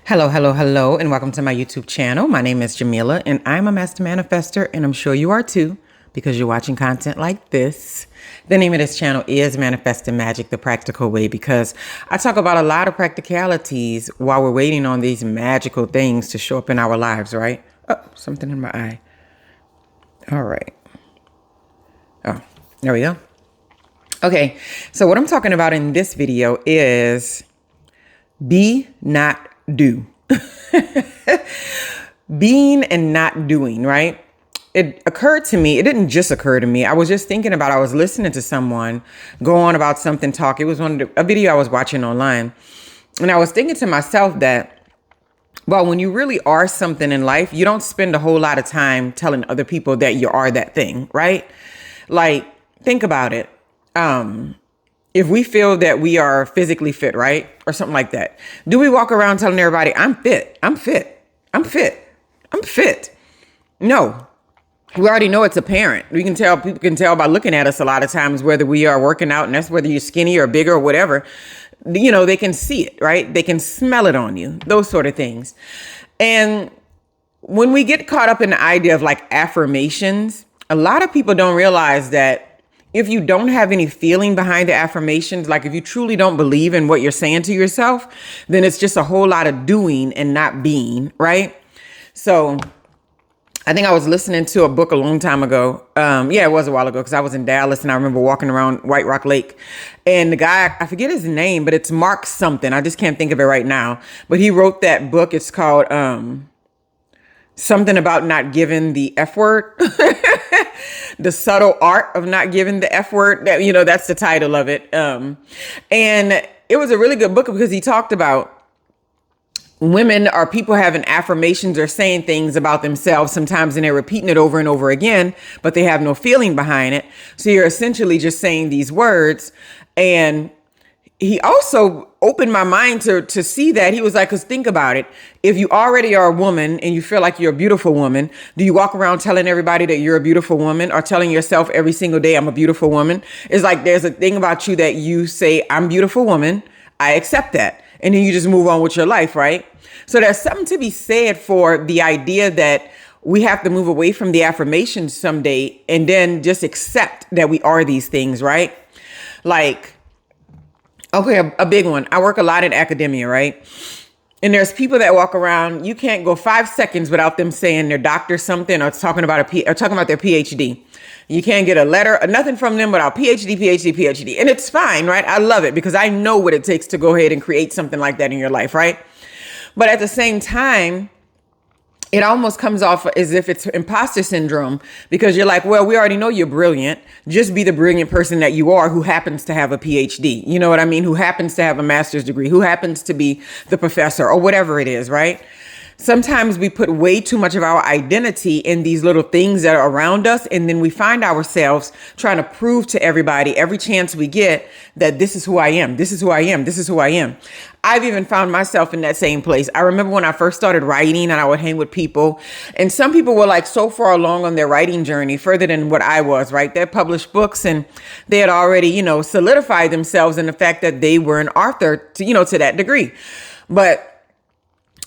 Hello, hello, hello, and welcome to my YouTube channel. My name is Jameelah, and I'm a master manifester, and I'm sure you are too, because you're watching content like this. The name of this channel is Manifesting Magic, the practical way, because I talk about a lot of practicalities while we're waiting on these magical things to show up in our lives, right? Oh, something in my eye. All right. Oh, there we go. Okay, so what I'm talking about in this video is be, not do. Being and not doing, right? It occurred to me. It didn't just occur to me. I was just thinking about, I was listening to someone go on about something, talk. It was a video I was watching online. And I was thinking to myself that, well, when you really are something in life, you don't spend a whole lot of time telling other people that you are that thing, right? Like, think about it. If we feel that we are physically fit, right? Or something like that. Do we walk around telling everybody, I'm fit, I'm fit, I'm fit, I'm fit? No. We already know it's apparent. We can tell, people can tell by looking at us a lot of times whether we are working out, and that's whether you're skinny or bigger or whatever. You know, they can see it, right? They can smell it on you, those sort of things. And when we get caught up in the idea of like affirmations, a lot of people don't realize that if you don't have any feeling behind the affirmations, like if you truly don't believe in what you're saying to yourself, then it's just a whole lot of doing and not being, right? So I think I was listening to a book a long time ago. It was a while ago because I was in Dallas and I remember walking around White Rock Lake, and the guy, I forget his name, but it's Mark something. I just can't think of it right now. But he wrote that book. It's called something about not giving the F word. The subtle art of not giving the F word. That, you know, that's the title of it. And it was a really good book because he talked about women or people having affirmations or saying things about themselves sometimes, and they're repeating it over and over again, but they have no feeling behind it. So you're essentially just saying these words. And he also opened my mind to see that. He was like, because think about it. If you already are a woman and you feel like you're a beautiful woman, do you walk around telling everybody that you're a beautiful woman, or telling yourself every single day, I'm a beautiful woman? It's like there's a thing about you that you say, I'm a beautiful woman. I accept that. And then you just move on with your life, right? So there's something to be said for the idea that we have to move away from the affirmations someday and then just accept that we are these things, right? Like, okay, a big one. I work a lot in academia, right? And there's people that walk around, you can't go 5 seconds without them saying their doctor something or talking about their PhD. You can't get a letter or nothing from them without PhD, PhD, PhD. And it's fine, right? I love it because I know what it takes to go ahead and create something like that in your life, right? But at the same time, it almost comes off as if it's imposter syndrome, because you're like, well, we already know you're brilliant. Just be the brilliant person that you are, who happens to have a PhD. You know what I mean? Who happens to have a master's degree, who happens to be the professor or whatever it is, right? Sometimes we put way too much of our identity in these little things that are around us. And then we find ourselves trying to prove to everybody every chance we get that this is who I am. This is who I am. This is who I am. I've even found myself in that same place. I remember when I first started writing and I would hang with people, and some people were like so far along on their writing journey, further than what I was, right? They published books and they had already, solidified themselves in the fact that they were an author to that degree. But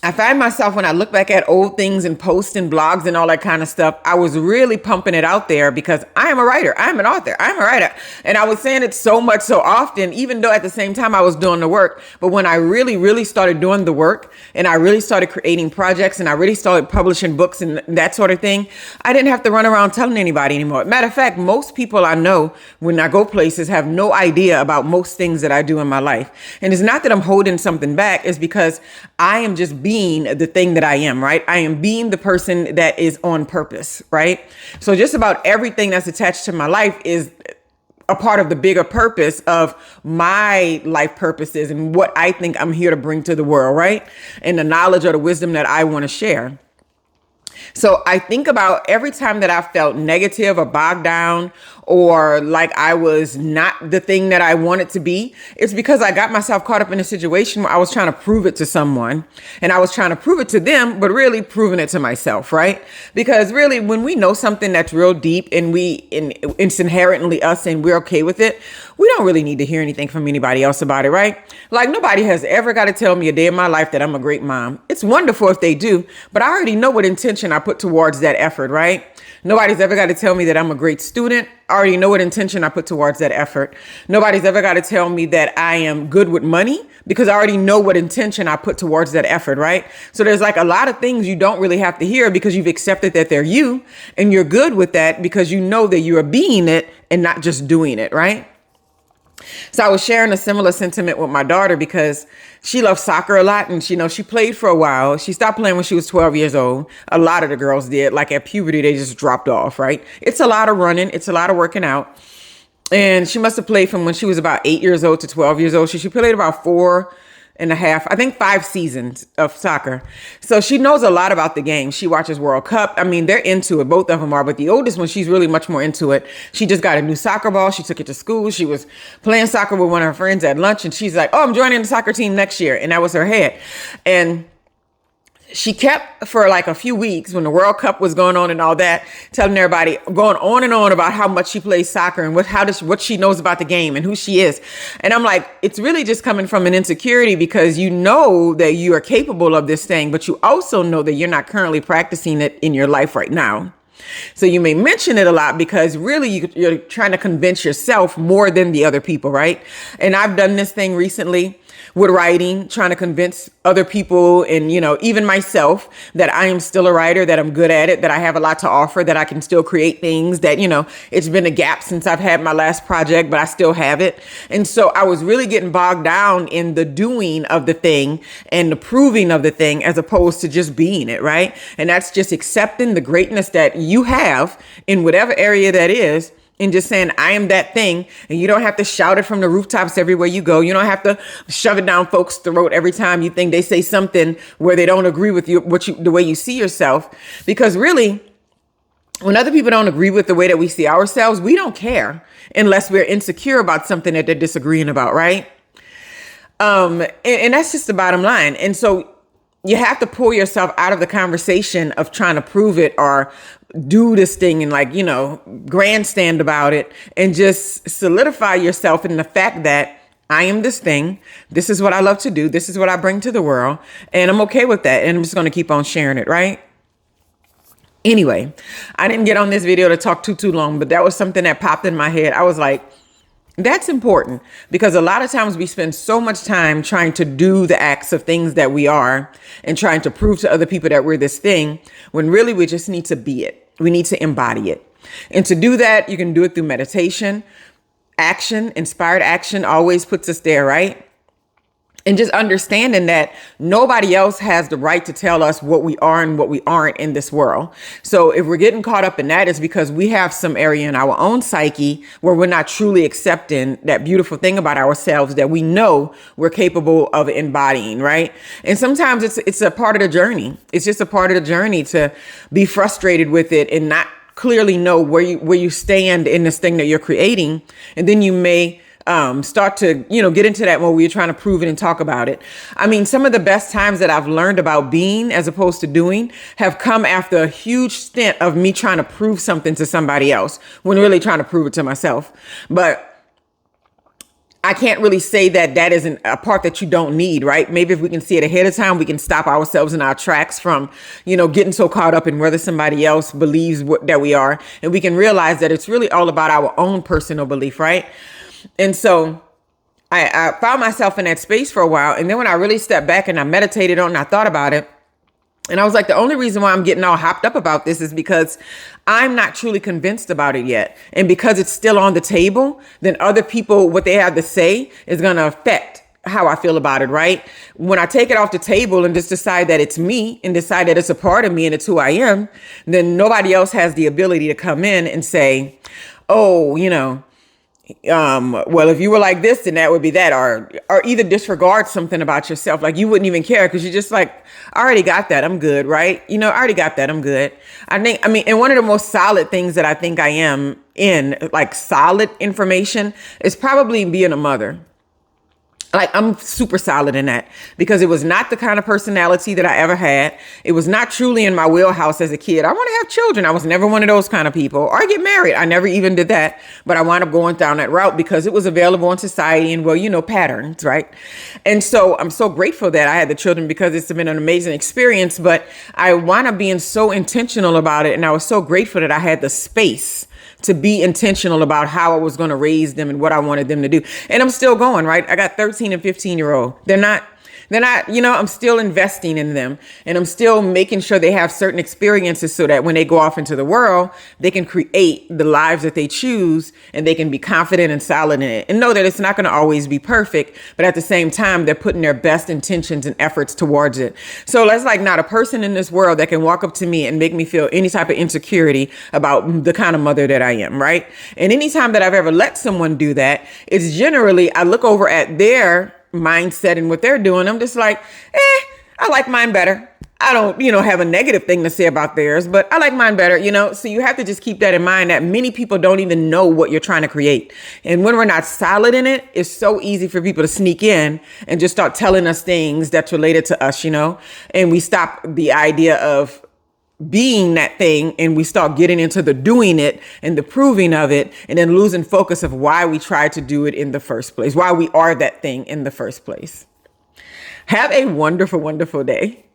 I find myself, when I look back at old things and posts and blogs and all that kind of stuff, I was really pumping it out there because I am a writer. I'm an author. I'm a writer. And I was saying it so much, so often, even though at the same time I was doing the work. But when I really, really started doing the work and I really started creating projects and I really started publishing books and that sort of thing, I didn't have to run around telling anybody anymore. Matter of fact, most people I know when I go places have no idea about most things that I do in my life. And it's not that I'm holding something back. It's because I am just being the thing that I am, right? I am being the person that is on purpose, right? So just about everything that's attached to my life is a part of the bigger purpose of my life purposes and what I think I'm here to bring to the world, right? And the knowledge or the wisdom that I want to share. So I think about every time that I felt negative or bogged down or like I was not the thing that I wanted to be, it's because I got myself caught up in a situation where I was trying to prove it to someone, and I was trying to prove it to them, but really proving it to myself, right? Because really, when we know something that's real deep and it's inherently us and we're okay with it, we don't really need to hear anything from anybody else about it, right? Like nobody has ever got to tell me a day in my life that I'm a great mom. It's wonderful if they do, but I already know what intention I put towards that effort, right? Nobody's ever got to tell me that I'm a great student. I already know what intention I put towards that effort. Nobody's ever got to tell me that I am good with money, because I already know what intention I put towards that effort, right? So there's like a lot of things you don't really have to hear because you've accepted that they're you, and you're good with that because you know that you are being it and not just doing it, right? So I was sharing a similar sentiment with my daughter because she loves soccer a lot, and she played for a while. She stopped playing when she was 12 years old. A lot of the girls did. Like at puberty, they just dropped off, right? It's a lot of running. It's a lot of working out. And she must have played from when she was about 8 years old to 12 years old. She played about 4.5, I think 5 seasons of soccer. So she knows a lot about the game. She watches World Cup. I mean, they're into it. Both of them are. But the oldest one, she's really much more into it. She just got a new soccer ball. She took it to school. She was playing soccer with one of her friends at lunch. And she's like, oh, I'm joining the soccer team next year. And that was her head. And she kept for like a few weeks when the World Cup was going on and all that, telling everybody, going on and on about how much she plays soccer and what she knows about the game and who she is. And I'm like, it's really just coming from an insecurity because you know that you are capable of this thing, but you also know that you're not currently practicing it in your life right now. So you may mention it a lot because really you're trying to convince yourself more than the other people, right? And I've done this thing recently with writing, trying to convince other people and, even myself that I am still a writer, that I'm good at it, that I have a lot to offer, that I can still create things, that, it's been a gap since I've had my last project, but I still have it. And so I was really getting bogged down in the doing of the thing and the proving of the thing as opposed to just being it, right? And that's just accepting the greatness that you have in whatever area that is, and just saying, I am that thing. And you don't have to shout it from the rooftops everywhere you go. You don't have to shove it down folks' throat every time you think they say something where they don't agree with you, the way you see yourself. Because really, when other people don't agree with the way that we see ourselves, we don't care unless we're insecure about something that they're disagreeing about, right? And that's just the bottom line. And so you have to pull yourself out of the conversation of trying to prove it or do this thing and grandstand about it, and just solidify yourself in the fact that I am this thing. This is what I love to do. This is what I bring to the world. And I'm okay with that. And I'm just going to keep on sharing it, right? Anyway, I didn't get on this video to talk too long, but that was something that popped in my head. I was like, that's important, because a lot of times we spend so much time trying to do the acts of things that we are and trying to prove to other people that we're this thing, when really we just need to be it. We need to embody it. And to do that, you can do it through meditation, action. Inspired action always puts us there, right? And just understanding that nobody else has the right to tell us what we are and what we aren't in this world. So if we're getting caught up in that, it's because we have some area in our own psyche where we're not truly accepting that beautiful thing about ourselves that we know we're capable of embodying, right? And sometimes it's a part of the journey. It's just a part of the journey to be frustrated with it and not clearly know where you stand in this thing that you're creating. And then you may start to, get into that mode where you're trying to prove it and talk about it. I mean, some of the best times that I've learned about being as opposed to doing have come after a huge stint of me trying to prove something to somebody else when really trying to prove it to myself. But I can't really say that that isn't a part that you don't need, right? Maybe if we can see it ahead of time, we can stop ourselves in our tracks from, getting so caught up in whether somebody else believes that we are. And we can realize that it's really all about our own personal belief, right? And so I found myself in that space for a while. And then when I really stepped back and I meditated on it and I thought about it, and I was like, the only reason why I'm getting all hopped up about this is because I'm not truly convinced about it yet. And because it's still on the table, then other people, what they have to say is going to affect how I feel about it, right? When I take it off the table and just decide that it's me and decide that it's a part of me and it's who I am, then nobody else has the ability to come in and say, oh, well, if you were like this, then that would be that, or either disregard something about yourself. Like you wouldn't even care because you're just like, I already got that. I'm good. Right. I already got that. I'm good. And one of the most solid things that I think I am in, like solid information, is probably being a mother. Like, I'm super solid in that because it was not the kind of personality that I ever had. It was not truly in my wheelhouse as a kid. I want to have children. I was never one of those kind of people, or get married. I never even did that, but I wound up going down that route because it was available in society and, well, patterns, right? And so I'm so grateful that I had the children because it's been an amazing experience, but I wound up being so intentional about it. And I was so grateful that I had the space to be intentional about how I was going to raise them and what I wanted them to do. And I'm still going, right? I got 13 and 15-year-old. They're not, I'm still investing in them, and I'm still making sure they have certain experiences so that when they go off into the world, they can create the lives that they choose, and they can be confident and solid in it, and know that it's not going to always be perfect, but at the same time, they're putting their best intentions and efforts towards it. So that's like not a person in this world that can walk up to me and make me feel any type of insecurity about the kind of mother that I am, right? And anytime that I've ever let someone do that, it's generally, I look over at their mindset and what they're doing. I'm just like, I like mine better. I don't, have a negative thing to say about theirs, but I like mine better, So you have to just keep that in mind that many people don't even know what you're trying to create. And when we're not solid in it, it's so easy for people to sneak in and just start telling us things that's related to us, and we stop the idea of being that thing, and we start getting into the doing it and the proving of it, and then losing focus of why we tried to do it in the first place, why we are that thing in the first place. Have a wonderful, wonderful day.